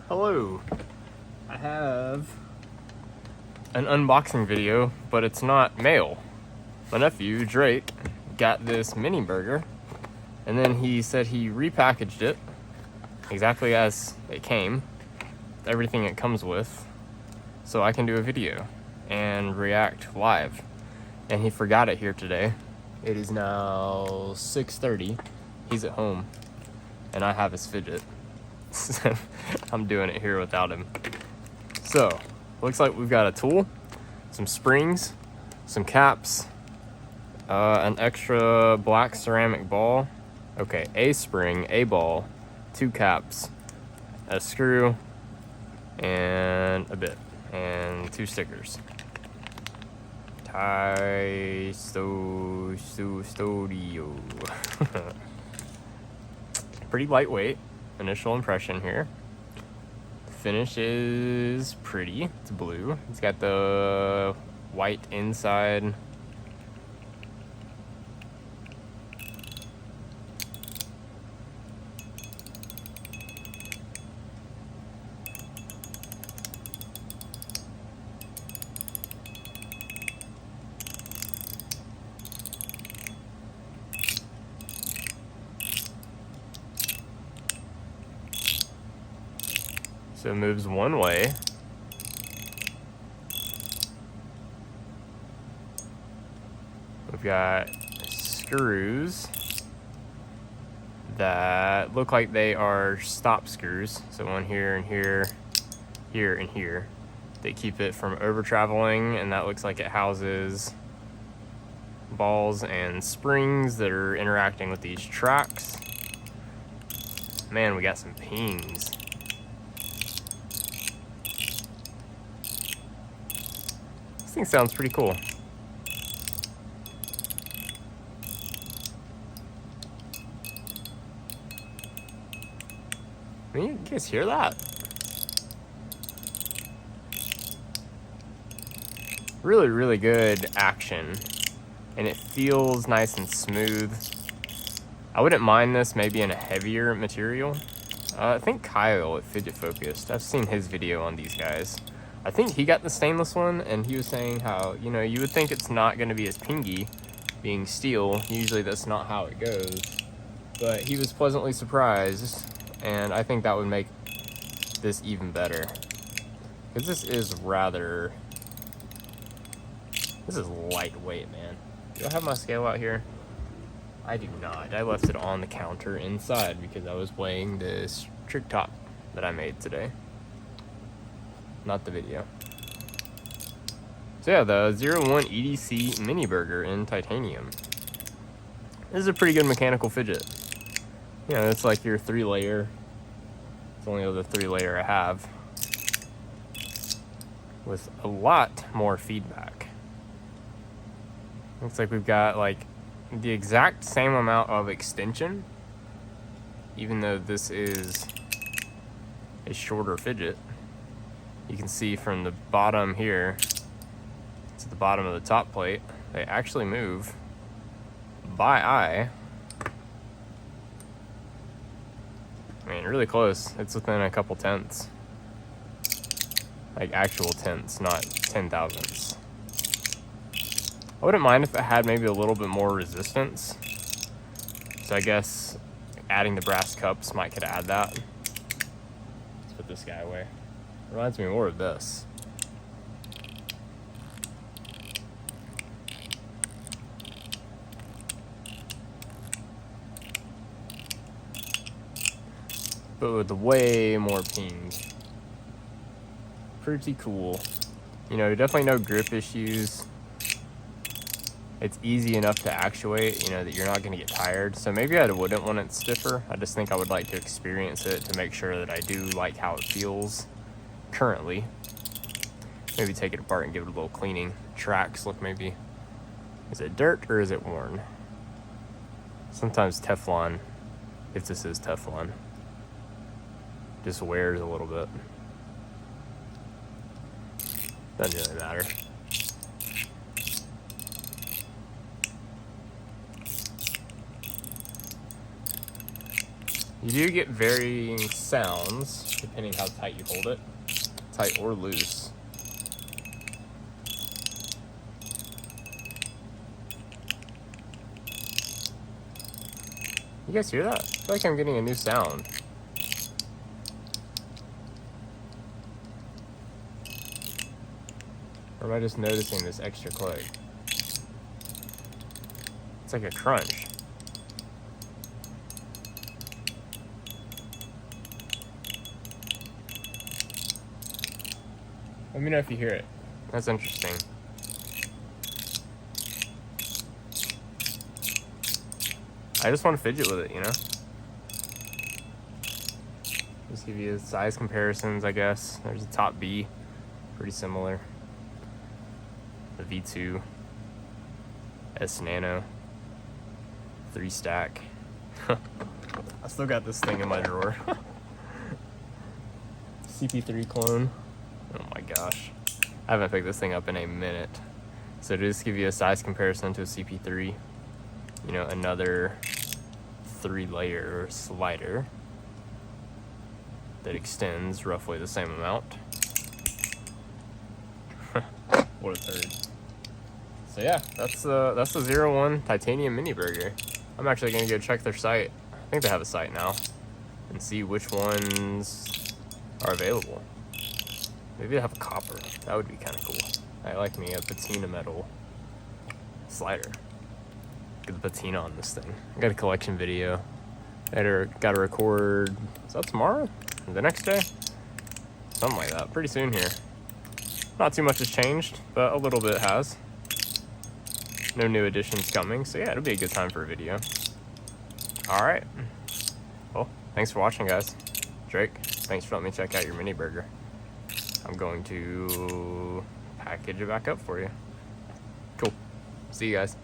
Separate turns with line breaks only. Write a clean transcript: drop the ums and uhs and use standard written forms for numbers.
Hello. I have an unboxing video, but it's not mail. My nephew, Drake, got this mini burger, and then he said he repackaged it exactly as it came, everything it comes with, so I can do a video and react live. And he forgot it here today. It is now 6:30. He's at home, and I have his Fidget. I'm doing it here without him. So, looks like we've got a tool, some springs, some caps, an extra black ceramic ball. Okay, a spring, a ball, 2 caps, a screw, and a bit, and 2 stickers. Studio. Pretty lightweight. Initial impression here. The finish is pretty. It's blue. It's got the white inside. So it moves one way. We've got screws that look like they are stop screws. So one here and here, here and here. They keep it from over traveling, and that looks like it houses balls and springs that are interacting with these tracks. Man, we got some pings. This thing sounds pretty cool. I mean, you guys hear that? Really, really good action. And it feels nice and smooth. I wouldn't mind this maybe in a heavier material. I think Kyle at Fidget Focused, I've seen his video on these guys. I think he got the stainless one, and he was saying how, you know, you would think it's not going to be as pingy being steel. Usually that's not how it goes. But he was pleasantly surprised, and I think that would make this even better. Because this is lightweight, man. Do I have my scale out here? I do not. I left it on the counter inside because I was weighing this trick top that I made today. Not the video. So yeah, the 01 EDC mini burger in titanium. This is a pretty good mechanical fidget. You know, it's like your 3-layer. It's the only other 3-layer I have. With a lot more feedback. Looks like we've got like the exact same amount of extension, even though this is a shorter fidget. You can see from the bottom here to the bottom of the top plate, they actually move by eye. I mean, really close. It's within a couple tenths. Like actual tenths, not 10,000ths. I wouldn't mind if it had maybe a little bit more resistance. So I guess adding the brass cups could add that. Let's put this guy away. Reminds me more of this. But with way more ping. Pretty cool. You know, definitely no grip issues. It's easy enough to actuate, you know, that you're not going to get tired. So maybe I wouldn't want it stiffer. I just think I would like to experience it to make sure that I do like how it feels currently. Maybe take it apart and give it a little cleaning. Tracks look maybe. Is it dirt or is it worn? Sometimes Teflon, if this is Teflon, just wears a little bit. Doesn't really matter. You do get varying sounds depending how tight you hold it, tight or loose. You guys hear that? I feel like I'm getting a new sound. Or am I just noticing this extra click? It's like a crunch. Let me know if you hear it. That's interesting. I just want to fidget with it, you know? Just give you size comparisons, I guess. There's a top B, pretty similar. The V2, S Nano, 3 stack. I still got this thing in my drawer. CP3 clone. Oh my gosh. I haven't picked this thing up in a minute. So to just give you a size comparison to a CP3, you know, another 3-layer slider that extends roughly the same amount. What a third. So yeah, that's the 01 titanium mini burger. I'm actually gonna go check their site. I think they have a site now, and see which ones are available. Maybe they have a copper. That would be kind of cool. I like me a patina metal slider. Get the patina on this thing. I got a collection video. Got to record. Is that tomorrow? The next day? Something like that. Pretty soon here. Not too much has changed, but a little bit has. No new additions coming, so yeah, it'll be a good time for a video. Alright. Well, thanks for watching, guys. Drake, thanks for letting me check out your mini burger. I'm going to package it back up for you. Cool. See you guys.